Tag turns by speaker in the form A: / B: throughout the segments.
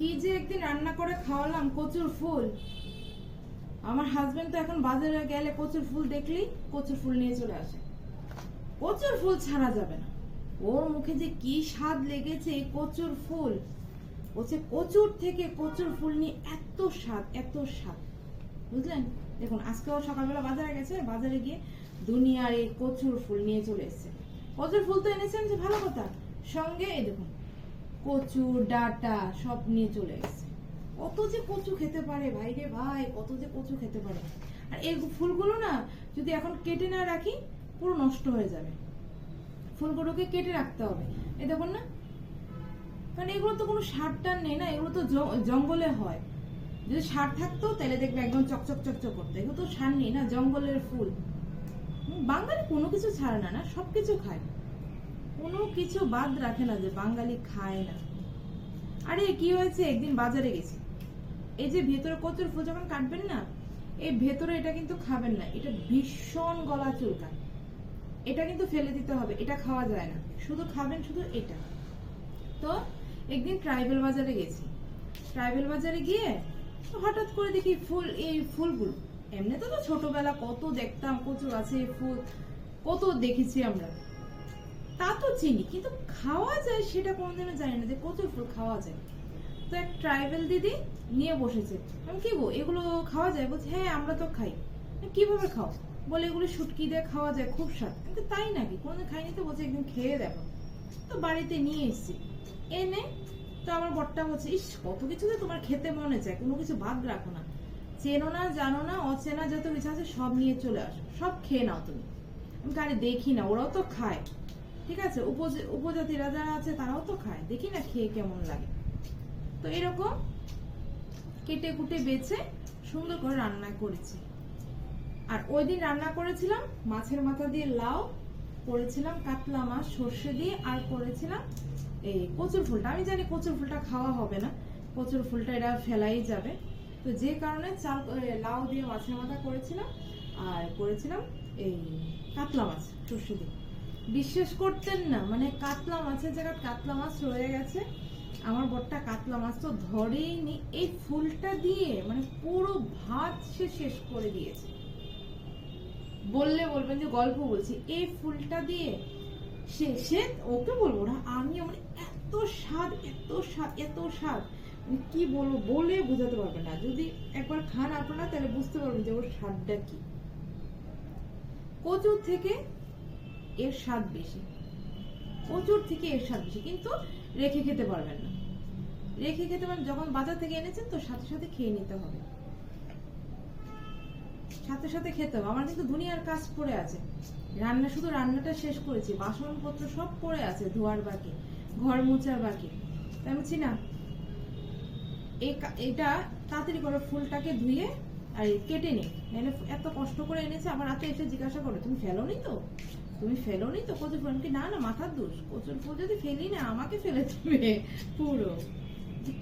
A: কি যে একদিন রান্না করে খাওয়ালাম কচুর ফুল। আমার হাজবেন্ড তো এখন বাজারে গেলে কচুর ফুল দেখলেই কচুর ফুল নিয়ে চলে আসে। কচুর ফুল ছাড়া যাবে না। ওর মুখে যে কি স্বাদ লেগেছে এই কচুর ফুল, বলছে কচুর থেকে কচুর ফুল নিয়ে এত স্বাদ এত স্বাদ, বুঝলেন? দেখুন আজকে ও সকালবেলা বাজারে গেছে, বাজারে গিয়ে দুনিয়ার এই কচুর ফুল নিয়ে চলে এসেছে। কচুর ফুল তো এনেছেন যে ভালো কথা, সঙ্গে এই দেখুন কচু ডাটা সব নিয়ে চলে এসেছে। কত যে কচু খেতে পারে ভাই রে ভাই, কত যে কচু খেতে পারে। আর এই ফুলগুলো না যদি এখন কেটে না রাখি পুরো নষ্ট হয়ে যাবে। ফুলগুলোকে কেটে রাখতে হবে। এই দেখুন না, কারণ এগুলো তো কোনো সার টার নেই না, এগুলো তো জঙ্গলে হয়। যদি সার থাকতো তাহলে দেখবে একদম চকচক চকচক করতো। এগুলো তো সার নেই না, জঙ্গলের ফুল। বাঙালি কোনো কিছু ছাড়ে না, না সবকিছু খায়, কোনো কিছু বাদ রাখে না যে বাঙালি খায় না। আরে কি হয়েছে, একদিন বাজারে গেছি, এই যে ভেতরে কচুর ফুল যখন কাটবেন না, এই ভেতরে এটা কিন্তু খাবেন না, এটা ভীষণ গলা চুলকায়, এটা কিন্তু ফেলে দিতে হবে, এটা খাওয়া যায় না, শুধু খাবেন শুধু এটা। তো একদিন ট্রাইবেল বাজারে গেছি, ট্রাইবেল বাজারে গিয়ে হঠাৎ করে দেখি ফুল, এই ফুলগুলো এমনি তো ছোটবেলা কত দেখতাম কচু আছে ফুল, কত দেখেছি আমরা, তা তো চিনি, কিন্তু খাওয়া যায় সেটা কোনোদিনও জানি না যে কচুর ফুল খাওয়া যায়। তো এক ট্রাইবেল দিদি নিয়ে বসেছে, আমি কি গো এগুলো খাওয়া যায়? বলছে হ্যাঁ আমরা তো খাই। কিভাবে খাও? বলে এগুলো শুটকি দিয়ে খাওয়া যায়, খুব স্বাদ। কিন্তু তাই নাকি? কোনোদিন খাইনি তো। বলছে একদিন খেয়ে দেখো। তো বাড়িতে নিয়ে এসেছি, এনে তো আমার বরটা বলছে ইস কত কিছু যে তোমার খেতে মনে চায়, কোনো কিছু বাদ রাখো না, চেনো না জানো না অচেনা যত কিছু আছে সব নিয়ে চলে আসো, সব খেয়ে নাও তুমি। আমি কারে দেখি না, ওরাও তো খায়, ঠিক আছে, উপজাতিরা যারা আছে তারাও তো খায়, দেখি না খেয়ে কেমন লাগে। তো এরকম কেটে কুটে বেছে সুন্দর করে রান্না করেছি। আর ওই দিন রান্না করেছিলাম মাছের মাথা দিয়ে লাউ, করেছিলাম কাতলা মাছ সর্ষে দিয়ে, আর করেছিলাম এই কচুর ফুলটা। আমি জানি কচুর ফুলটা খাওয়া হবে না, কচুর ফুলটা এটা ফেলাই যাবে, তো যে কারণে লাউ দিয়ে মাছের মাথা করেছিলাম, আর করেছিলাম এই কাতলা মাছ সর্ষে দিয়ে। বিশ্বাস করতেন না, মানে কাতলা মাছের জায়গায় কাতলা মাছ রয়ে গেছে। আমার বরটা কাতলা মাছ তো ধরেই নি, এই ফুলটা দিয়ে মানে পুরো ভাত সে শেষ করে দিয়েছে। বললে বলবেন যে গল্প বলছি, এই ফুলটা দিয়ে সে ওকে বলবো না, আমি মানে এত স্বাদ এত স্বাদ এত স্বাদ, মানে কি বলবো, বলে বোঝাতে পারবে না। যদি একবার খান আপনারা তাহলে বুঝতে পারবেন যে ওর স্বাদটা কি। কচুর থেকে এর স্বাদ বেশি, কচুর থেকে এর স্বাদ বেশি, কিন্তু রেখে খেতে পারবেন না। রেখে খেতে পারেন, যখন বাজার থেকে এনেছেন তো সাথে সাথে খেয়ে নিতে হবে, সাথে সাথে খেতে হবে। আমার কিন্তু দুনিয়ার কাজ পড়ে আছে, রান্না শুধু রান্নাটা শেষ করেছি, বাসনপত্র সব পড়ে আছে, ধোয়ার বাকি, ঘর মোছার বাকি। তাই বলছি না, এটা তাড়াতাড়ি করে ফুলটাকে ধুয়ে আর কেটে নি, নাহলে এত কষ্ট করে এনেছে, আবার রাতে এসে জিজ্ঞাসা করো তুমি ফেলোনি তো, তুমি ফেলোনি তো কচুর ফুল। না না মাথার দোষ, কচুর ফুল যদি ফেলি না আমাকে ফেলে দেবে পুরো।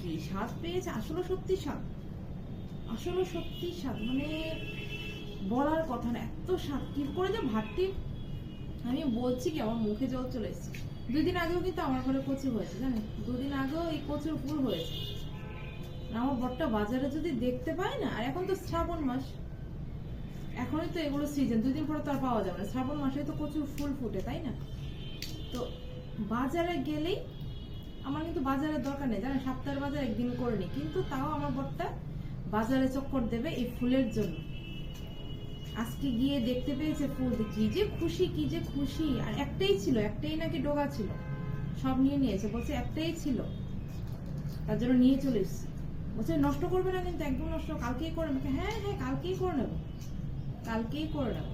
A: কি স্বাদ পেয়েছে, আসলে সত্যি স্বাদ, আসলে সত্যি স্বাদ, মানে বলার কথা না, এত স্বাদ। কি করে যে ভাতটি, আমি বলছি কি আমার মুখে জল চলে এসেছে। 2 দিন আগেও কিন্তু আমার ঘরে কচু হয়েছে, জানেন, 2 দিন আগেও এই কচুর ফুল হয়েছে। আমার বরটা বাজারে যদি দেখতে পায় না, আর এখন তো শ্রাবণ মাস, এখনই তো এগুলো সিজন, 2 দিন পরে তো আর পাওয়া যাবে না, শ্রাবণ মাসে তো কচুর ফুল ফুটে, তাই না? তো বাজারে গেলেই আমার কিন্তু বাজারের দরকার নেই, জানেন, সপ্তাহের বাজার একদিন করে নি, কিন্তু তাও আমার বরটা বাজারে চক্কর দেবে এই ফুলের জন্য। আজকে গিয়ে দেখতে পেয়েছে ফুল, কি যে খুশি, কি যে খুশি। আর একটাই ছিল, একটাই নাকি ডোগা ছিল, সব নিয়ে নিয়েছে, বলছে একটাই ছিল, তার জন্য নিয়ে চলে এসেছি। বলছে নষ্ট করবে না কিন্তু, একদম নষ্ট, কালকেই করে নেবো। হ্যাঁ হ্যাঁ কালকেই করে নেবো, কালকেই করে নেবো।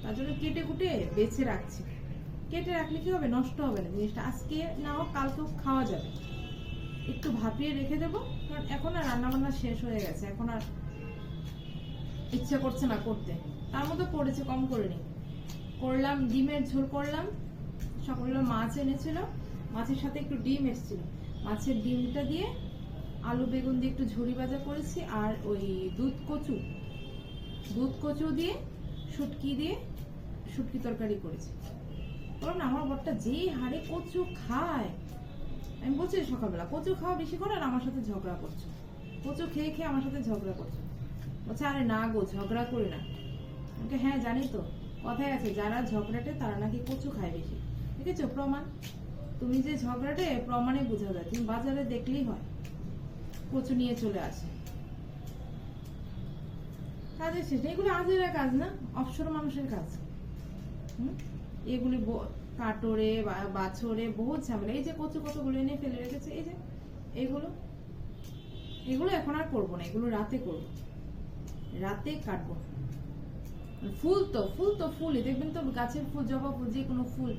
A: তার জন্য কেটে কুটে বেছে রাখছি। কেটে রাখলে কি হবে, নষ্ট হবে না জিনিসটা, আজকে না হোক কালকেও খাওয়া যাবে। একটু ভাপিয়ে রেখে দেবো, কারণ এখন আর রান্না বান্না শেষ হয়ে গেছে, এখন আর ইচ্ছা করছে না করতে। তার মধ্যে করেছে, কম করে নি, করলাম ডিমের ঝোল করলাম। সকালবেলা মাছ এনেছিল, মাছের সাথে একটু ডিম এসেছিল, মাছের ডিমটা দিয়ে আলু বেগুন দিয়ে একটু ঝুরি ভাজা করেছি, আর ওই দুধ কচু দিয়ে শুটকি তরকারি করেছি। কারণ আমার বরটা যে হারে কচু খায়, আমি বলছি সকালবেলা কচু খাওয়া বেশি করে আর আমার সাথে ঝগড়া করছো, কচু খেয়ে খেয়ে আমার সাথে ঝগড়া করছো। বলছে আরে না গো, ঝগড়া করি না। ওকে হ্যাঁ জানি তো, কথায় আছে যারা ঝগড়াটে তারা নাকি কচু খায় বেশি। দেখেছো প্রমাণ? তুমি যে ঝগড়াটে প্রমাণে বোঝা যায়, তুমি বাজারে দেখলেই হয় কচু নিয়ে চলে আসে। কাজের শেষ, এগুলো আজেরা কাজ না, অবসর মানুষের কাজ। এগুলি কাটরে বাছরে বহুত ঝামেলা। এই যে কচু কতগুলো এনে ফেলে রেখেছে, এই যে এগুলো এগুলো এখন আর করবো না, এগুলো রাতে করবো, রাতে কাটবো। ফুল তো ফুলই দেখবেন তো, গাছের ফুল, জবা ফুল, যে কোনো ফুল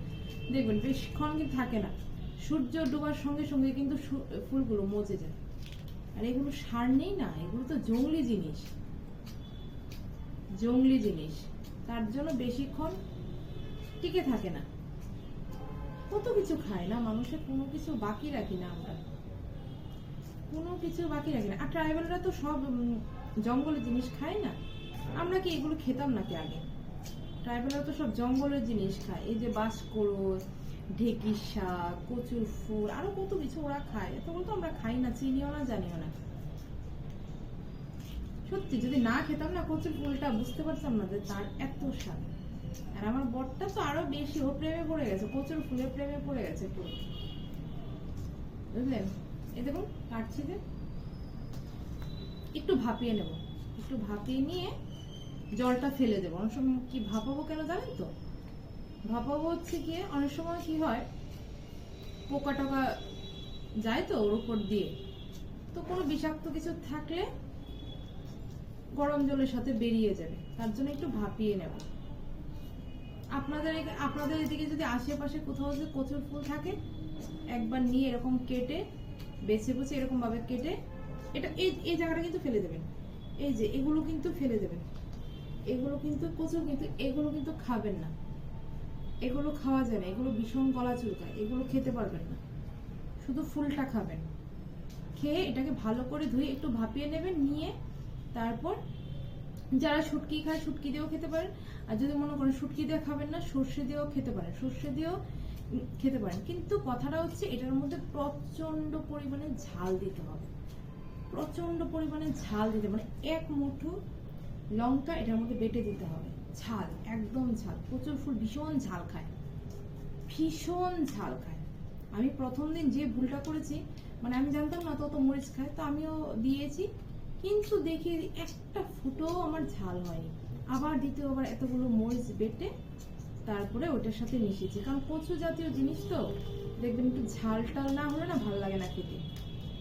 A: দেখবেন বেশিক্ষণ কিন্তু থাকে না, সূর্য ডোবার সঙ্গে সঙ্গে কিন্তু ফুলগুলো মজে যায়। আর এগুলো সার নেই না, এগুলো তো জংলি জিনিস, তার জন্য বেশিক্ষণ টিকে থাকে না। কত কিছু খায় না মানুষের, কোনো কিছু বাকি রাখি না আমরা, কোনো কিছু বাকি রাখি না। আর ট্রাইবালরা তো সব জঙ্গলের জিনিস খায় না, আমরা কি এগুলো খেতাম নাকি আগে? ট্রাইবালরা তো সব জঙ্গলের জিনিস খায়, এই যে বাঁশকড়ই, ঢেঁকির শাক, কচুর ফুল, আরো কত কিছু ওরা খায়, এতগুলো তো আমরা খাই না, চিনিও না, জানিও না। সত্যি যদি না খেতাম না কচুর ফুলটা, বুঝতে পারতাম না যে তার এত স্বাদ। আর আমার বরটা তো আরো বেশি, ও প্রেমে পড়ে গেছে, কচুর ফুলের প্রেমে পড়ে গেছে পুরো, বুঝলেন? এই দেখুন কাটছি যে, একটু ভাপিয়ে নেব, একটু ভাপিয়ে নিয়ে জলটা ফেলে দেবো। অনেক সময় কি ভাপাবো কেন জানেন তো? ভাপাবো হচ্ছে গিয়ে অনেক সময় কি হয়, পোকা টোকা যায় তো ওর উপর দিয়ে, তো কোনো বিষাক্ত কিছু থাকলে গরম জলের সাথে বেরিয়ে যাবে, তার জন্য একটু ভাপিয়ে নেব। আপনাদের এদিকে যদি আশেপাশে কোথাও যে কচুর ফুল থাকে, একবার নিয়ে এরকম কেটে বেছে বেছে এরকম ভাবে কেটে, এটা এই জায়গাটা কিন্তু ফেলে দেবেন, এই যে এগুলো কিন্তু ফেলে দেবেন, এগুলো কিন্তু কচু, কিন্তু এগুলো কিন্তু খাবেন না, এগুলো খাওয়া যায় না, এগুলো ভীষণ গলা চুলকায়, এগুলো খেতে পারবেন না, শুধু ফুলটা খাবেন। খেয়ে এটাকে ভালো করে ধুয়ে একটু ভাপিয়ে নেবেন, নিয়ে তারপর যারা শুটকি খায় শুটকি দিয়েও খেতে পারেন, আর যদি মনে করেন শুটকি দিয়ে খাবেন না, সর্ষে দিয়েও খেতে পারেন, সর্ষে দিয়েও খেতে পারেন। কিন্তু কথাটা হচ্ছে এটার মধ্যে প্রচন্ড পরিমাণে ঝাল দিতে হবে, প্রচন্ড পরিমাণে ঝাল দিতে, মানে এক মুঠো লঙ্কা এটার মধ্যে বেটে দিতে হবে, ঝাল, একদম ঝাল। কচুর ফুল ভীষণ ঝাল খায়, ভীষণ ঝাল খায়। আমি প্রথম দিন যে ভুলটা করেছি, মানে আমি জানতাম না তত মরিচ খায়, তো আমিও দিয়েছি, কিন্তু দেখি একটা ফুটোও আমার ঝাল হয়নি। আবার দ্বিতীয়বার এতগুলো মরিচ বেটে তারপরে ওটার সাথে মিশিয়েছি, কারণ কচু জাতীয় জিনিস তো দেখবেন একটু ঝাল টাল না হলে না ভালো লাগে না খেতে,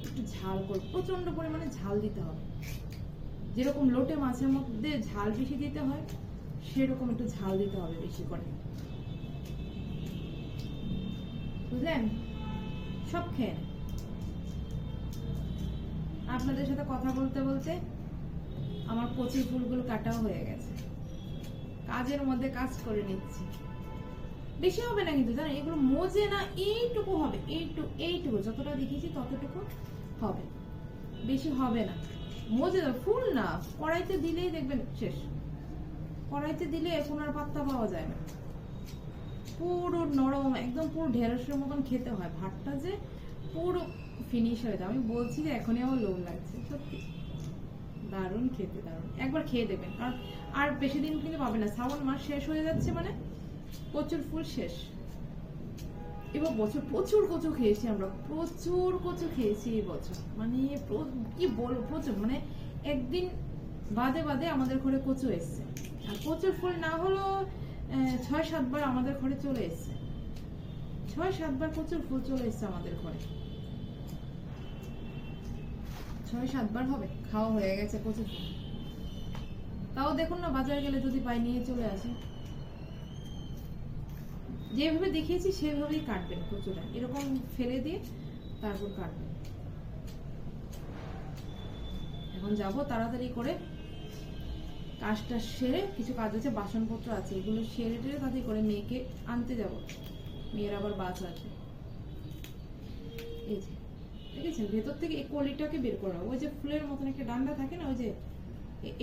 A: একটু ঝাল করে প্রচন্ড পরিমাণে ঝাল দিতে হবে। যেরকম লোটে মাছের মধ্যে ঝাল বেশি দিতে হয়, সেরকম একটু ঝাল দিতে হবে বেশি করে, বুঝলেন? সব খেয়ে নেন। আপনাদের সাথে কথা বলতে বলতে আমার কচুর ফুলগুলো কাটাও হয়ে গেছে, কাজের মধ্যে কাজ করে নিচ্ছি। বেশি হবে না কিন্তু জানেন, এগুলো মজে না, এইটুকু হবে, এইটুকু যতটা দেখিয়েছি ততটুকু হবে, বেশি হবে না। মজে ফুল না, কড়াইতে দিলেই দেখবেন শেষ, কড়াইতে দিলে এখন আর পাত্তা পাওয়া যায় না, পুরো নরম, একদম পুরো ঢেঁড়সের মতন খেতে হয়, ভাতটা যে পুরো ফিনিশ হয়ে যায়। আমি বলছি যে এখনই আমার লোভ লাগছে, সত্যি দারুণ খেতে, দারুণ, একবার খেয়ে দেবেন। কারণ আর বেশি দিন কিন্তু পাবে না, শ্রাবণ মাস শেষ হয়ে যাচ্ছে, মানে কচুর ফুল শেষ। এবার বছর প্রচুর কচু খেয়েছি আমরা, প্রচুর কচু খেয়েছি এই বছর, মানে কি বলবো, প্রচুর, মানে একদিন বাদে বাদে আমাদের ঘরে কচু এসছে। আর কচুর ফুল না হলো 6-7 বার আমাদের ঘরে চলে এসছে, 6-7 বার কচুর ফুল চলে এসছে আমাদের ঘরে, 6-7 বার হবে খাওয়া হয়ে গেছে কচুর ফুল। তাও দেখুন না, বাজারে গেলে যদি পাই নিয়ে চলে আসে। যেভাবে দেখিয়েছি সেভাবেই কাটবেন কচুটা, এরকম ফেলে দিয়ে তারপর কাটবেন। এখন যাব তাড়াতাড়ি করে, কাজটা সেরে, কিছু কাজ আছে, বাসনপত্র আছে, এগুলো সেরে টেরে তাড়াতাড়ি করে মেয়েকে আনতে যাব, মেয়ের আবার বাস আছে। এই যে দেখেছেন, ভেতর থেকে এই কলিটাকে বের করা, ওই যে ফুলের মতন একটা ডান্ডা থাকে না, ওই যে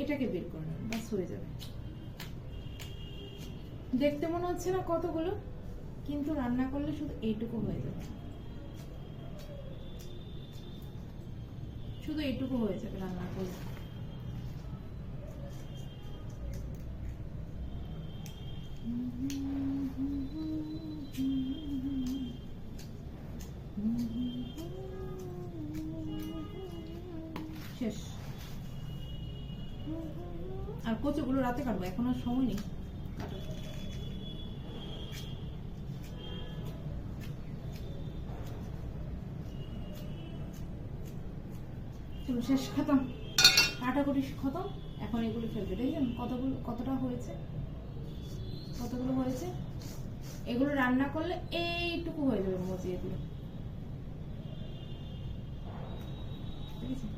A: এটাকে বের করে নেবেন, বাস সরে যাবে। দেখতে মনে হচ্ছে না কতগুলো, কিন্তু রান্না করলে শুধু এইটুকু হয়ে যাবে। শুধু এইটুকু হয়ে যাবে রান্না করলে। শেষ। আর কচুগুলো রাতে কাটবো, এখন আর সময় নেই কাটার। চলো শেষ, খতম, কাটাকুটি খতম। এখন এগুলো ফেলবে, দেখছেন কতটা হয়েছে, কতগুলো হয়েছে। এগুলো রান্না করলে এইটুকু হয়ে যাবে মজি, এগুলো ঠিক আছে।